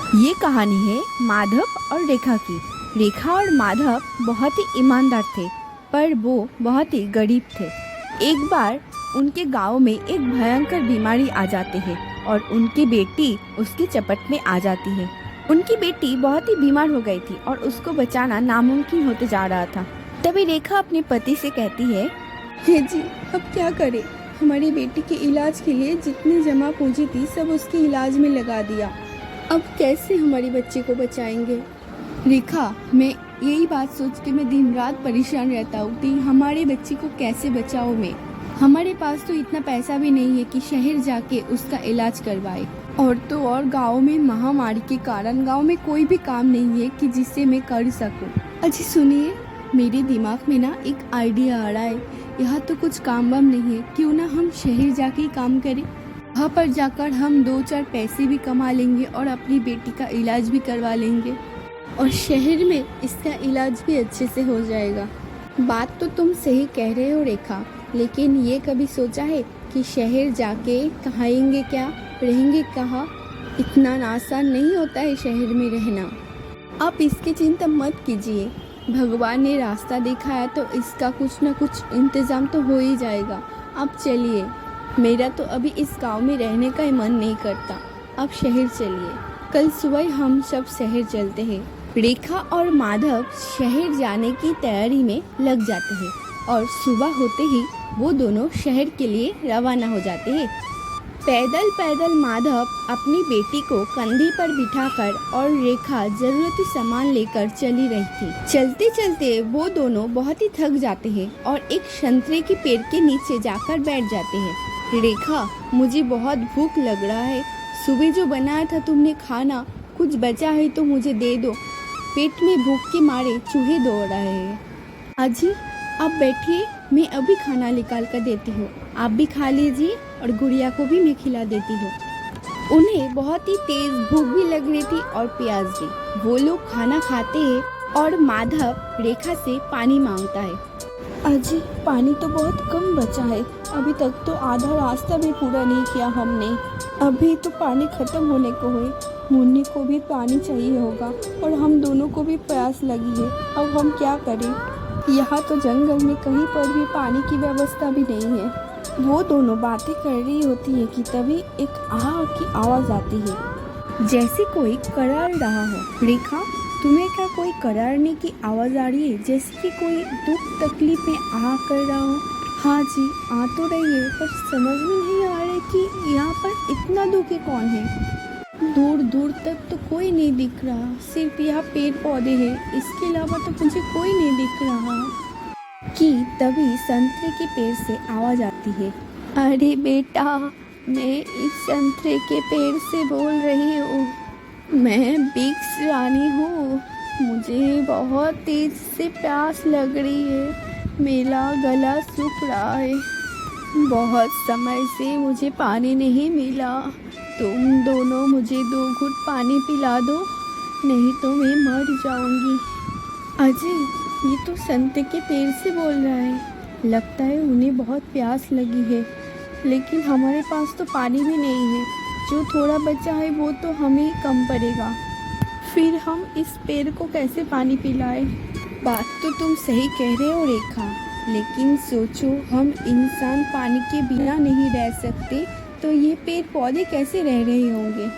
ये कहानी है माधव और रेखा की। रेखा और माधव बहुत ही ईमानदार थे, पर वो बहुत ही गरीब थे। एक बार उनके गांव में एक भयंकर बीमारी आ जाती है और उनकी बेटी उसकी चपेट में आ जाती है। उनकी बेटी बहुत ही बीमार हो गई थी और उसको बचाना नामुमकिन होते जा रहा था। तभी रेखा अपने पति से कहती है, हे जी, अब क्या करें? हमारी बेटी के इलाज के लिए जितनी जमा पूंजी थी सब उसके इलाज में लगा दिया। अब कैसे हमारी बच्ची को बचाएंगे? रेखा, मैं यही बात सोच के मैं दिन रात परेशान रहता हूँ कि हमारे बच्ची को कैसे बचाऊँ मैं। हमारे पास तो इतना पैसा भी नहीं है कि शहर जाके उसका इलाज करवाए। और तो और गांव में महामारी के कारण गांव में कोई भी काम नहीं है कि जिससे मैं कर सकूं। अजी सुनिए, मेरे दिमाग में ना एक आइडिया आ रहा है। यहाँ तो कुछ काम वाम नहीं है, क्यों ना हम शहर जाके ही काम करें। वहाँ पर जाकर हम 2-4 पैसे भी कमा लेंगे और अपनी बेटी का इलाज भी करवा लेंगे और शहर में इसका इलाज भी अच्छे से हो जाएगा। बात तो तुम सही कह रहे हो रेखा, लेकिन ये कभी सोचा है कि शहर जाके खाएंगे क्या, रहेंगे कहाँ? इतना आसान नहीं होता है शहर में रहना। आप इसकी चिंता मत कीजिए, भगवान ने रास्ता दिखाया तो इसका कुछ ना कुछ इंतज़ाम तो हो ही जाएगा। आप चलिए, मेरा तो अभी इस गांव में रहने का ही मन नहीं करता। आप शहर चलिए, कल सुबह हम सब शहर चलते हैं। रेखा और माधव शहर जाने की तैयारी में लग जाते हैं और सुबह होते ही वो दोनों शहर के लिए रवाना हो जाते हैं। पैदल पैदल माधव अपनी बेटी को कंधे पर बिठाकर और रेखा जरूरती सामान लेकर चली रही थी। चलते चलते वो दोनों बहुत ही थक जाते हैं और एक संतरे के पेड़ के नीचे जाकर बैठ जाते हैं। रेखा, मुझे बहुत भूख लग रहा है। सुबह जो बनाया था तुमने खाना, कुछ बचा है तो मुझे दे दो। पेट में भूख के मारे चूहे दौड़ रहे हैं। अजी, आप बैठिए, मैं अभी खाना निकाल कर देती हूँ। आप भी खा लीजिए और गुड़िया को भी मैं खिला देती हूँ। उन्हें बहुत ही तेज भूख भी लग रही थी और प्यास भी। वो लोग खाना खाते हैं और माधव रेखा से पानी मांगता है। अजी, पानी तो बहुत कम बचा है, अभी तक तो आधा रास्ता भी पूरा नहीं किया हमने। अभी तो पानी खत्म होने को है। मुन्नी को भी पानी चाहिए होगा और हम दोनों को भी प्यास लगी है। अब हम क्या करें? यहाँ तो जंगल में कहीं पर भी पानी की व्यवस्था भी नहीं है। वो दोनों बातें कर रही होती है कि तभी एक आह की आवाज़ आती है, जैसे कोई करार रहा हो। रेखा, तुम्हें क्या कोई करारने की आवाज़ आ रही है, जैसे कि कोई दुख तकलीफ में आह कर रहा हो? हाँ जी, आ तो रही है, पर समझ में नहीं आ रहा है कि यहाँ पर इतना दुखी कौन है। दूर दूर तक तो कोई नहीं दिख रहा, सिर्फ यहाँ पेड़ पौधे हैं, इसके अलावा तो मुझे कोई नहीं दिख रहा। कि तभी संतरे के पेड़ से आवाज़ आती है, अरे बेटा, मैं इस संतरे के पेड़ से बोल रही हूँ। मैं बिक्स रानी हूँ। मुझे बहुत तेज से प्यास लग रही है। मेरा गला सूख रहा है। बहुत समय से मुझे पानी नहीं मिला। तुम दोनों मुझे 2 घूंट पानी पिला दो, नहीं तो मैं मर जाऊंगी। अजय, ये तो संतरे के पेड़ से बोल रहा है। लगता है उन्हें बहुत प्यास लगी है, लेकिन हमारे पास तो पानी भी नहीं है। जो थोड़ा बचा है वो तो हमें कम पड़ेगा। फिर हम इस पेड़ को कैसे पानी पिलाएं? बात तो तुम सही कह रहे हो रेखा, लेकिन सोचो, हम इंसान पानी के बिना नहीं रह सकते, तो ये पेड़ पौधे कैसे रह रहे होंगे?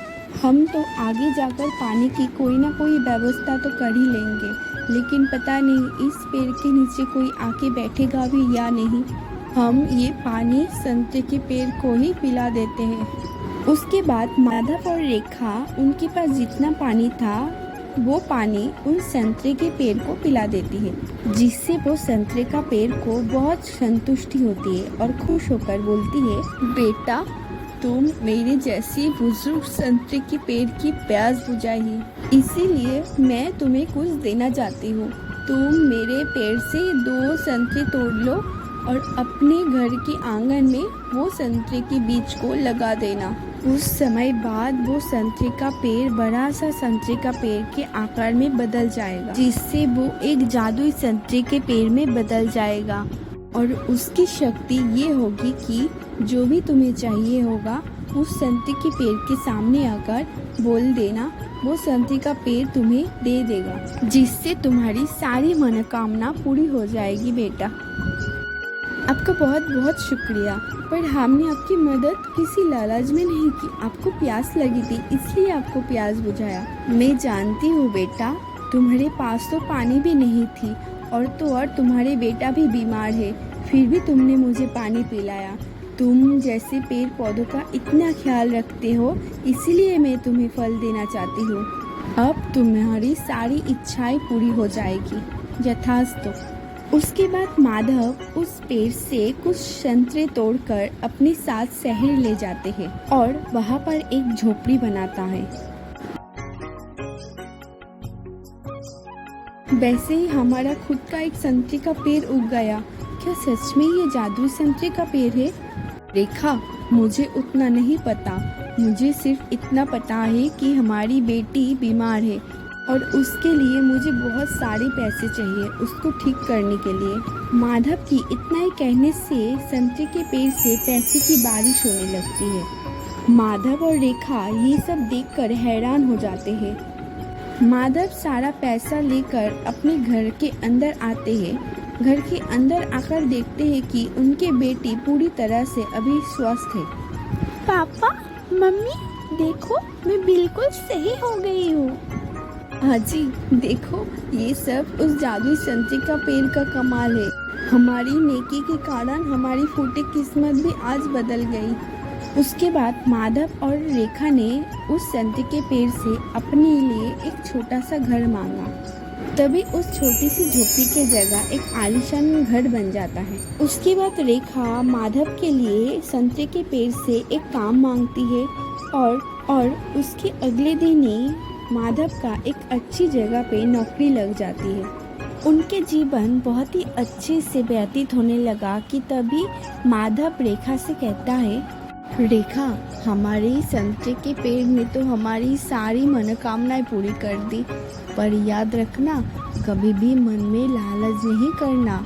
हम तो आगे जाकर पानी की कोई ना कोई व्यवस्था तो कर ही लेंगे, लेकिन पता नहीं इस पेड़ के नीचे कोई आके बैठेगा भी या नहीं। हम ये पानी संतरे के पेड़ को ही पिला देते हैं। उसके बाद माधव और रेखा उनके पास जितना पानी था वो पानी उन संतरे के पेड़ को पिला देती है, जिससे वो संतरे का पेड़ को बहुत संतुष्टि होती है और खुश होकर बोलती है, बेटा, तुम मेरे जैसी बुजुर्ग संतरे के पेड़ की प्यास बुझाई, इसीलिए मैं तुम्हें कुछ देना चाहती हूँ। तुम मेरे पेड़ से 2 संतरे तोड़ लो और अपने घर के आंगन में वो संतरे के बीज को लगा देना। उस समय बाद वो संतरे का पेड़ बड़ा सा संतरे का पेड़ के आकार में बदल जाएगा, जिससे वो एक जादुई संतरे के पेड़ में बदल जाएगा। और उसकी शक्ति ये होगी कि जो भी तुम्हें चाहिए होगा उस संतरे के पेड़ के सामने आकर बोल देना, वो संतरे का पेड़ तुम्हें दे देगा, जिससे तुम्हारी सारी मनोकामना पूरी हो जाएगी बेटा। आपका बहुत बहुत शुक्रिया, पर हमने आपकी मदद किसी लालच में नहीं की। आपको प्यास लगी थी इसलिए आपको प्यास बुझाया। मैं जानती हूँ बेटा, तुम्हारे पास तो पानी भी नहीं थी और तो और तुम्हारे बेटा भी बीमार है, फिर भी तुमने मुझे पानी पिलाया। तुम जैसे पेड़ पौधों का इतना ख्याल रखते हो, इसीलिए मैं तुम्हें फल देना चाहती हूँ। अब तुम्हारी सारी इच्छाएं पूरी हो जाएगी, यथास्तु। उसके बाद माधव उस पेड़ से कुछ संतरे तोड़कर अपने साथ शहर ले जाते हैं और वहाँ पर एक झोपड़ी बनाता है। वैसे ही हमारा खुद का एक संतरे का पेड़ उग गया। क्या सच में ये जादुई संतरे का पेड़ है? रेखा, मुझे उतना नहीं पता, मुझे सिर्फ इतना पता है कि हमारी बेटी बीमार है और उसके लिए मुझे बहुत सारे पैसे चाहिए उसको ठीक करने के लिए। माधव की इतना ही कहने से संतरे के पेड़ से पैसे की बारिश होने लगती है। माधव और रेखा ये सब देखकर हैरान हो जाते हैं। माधव सारा पैसा लेकर अपने घर के अंदर आते हैं। घर के अंदर आकर देखते हैं कि उनके बेटी पूरी तरह से अभी स्वस्थ है। पापा, मम्मी, देखो मैं बिल्कुल सही हो गई हूँ। हाँ जी, देखो ये सब उस जादुई संतरे का पेड़ का कमाल है। हमारी नेकी के कारण हमारी फूटी किस्मत भी आज बदल गई। उसके बाद माधव और रेखा ने उस संतरे के पेड़ से अपने लिए एक छोटा सा घर मांगा। तभी उस छोटी सी झोपड़ी के जगह एक आलीशान घर बन जाता है। उसके बाद रेखा माधव के लिए संतरे के पेड़ से एक काम मांगती है और उसके अगले दिन ही माधव का एक अच्छी जगह पे नौकरी लग जाती है। उनके जीवन बहुत ही अच्छे से व्यतीत होने लगा कि तभी माधव रेखा से कहता है, रेखा, हमारे संतरे के पेड़ ने तो हमारी सारी मनोकामनाएं पूरी कर दी, पर याद रखना, कभी भी मन में लालच नहीं करना।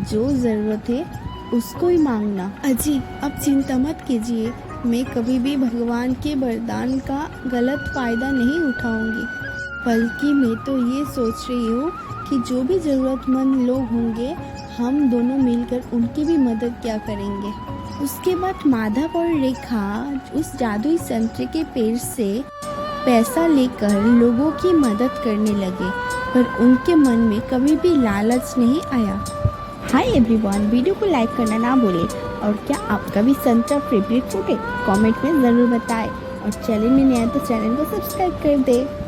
जो ज़रूरत है उसको ही मांगना। अजी, अब चिंता मत कीजिए, मैं कभी भी भगवान के वरदान का गलत फ़ायदा नहीं उठाऊंगी, बल्कि मैं तो ये सोच रही हूँ कि जो भी ज़रूरतमंद लोग होंगे, हम दोनों मिलकर उनकी भी मदद क्या करेंगे। उसके बाद माधव और रेखा उस जादुई संतरे के पेड़ से पैसा लेकर लोगों की मदद करने लगे, पर उनके मन में कभी भी लालच नहीं आया। हाय एवरीवन, वीडियो को लाइक करना ना भूलें और क्या आपका भी संतरा फेवरेट फूड है? कमेंट में ज़रूर बताएं और चैनल में नया तो चैनल को सब्सक्राइब कर दें।